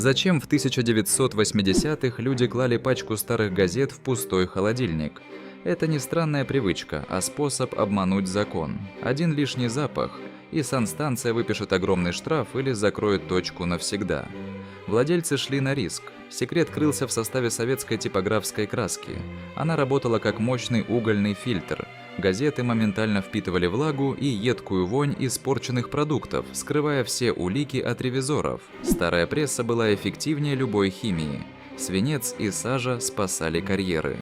Зачем в 1980-х люди клали пачку старых газет в пустой холодильник? Это не странная привычка, а способ обмануть закон. Один лишний запах, и санстанция выпишет огромный штраф или закроет точку навсегда. Владельцы шли на риск. Секрет крылся в составе советской типографской краски. Она работала как мощный угольный фильтр. Газеты моментально впитывали влагу и едкую вонь испорченных продуктов, скрывая все улики от ревизоров. Старая пресса была эффективнее любой химии. Свинец и сажа спасали карьеры.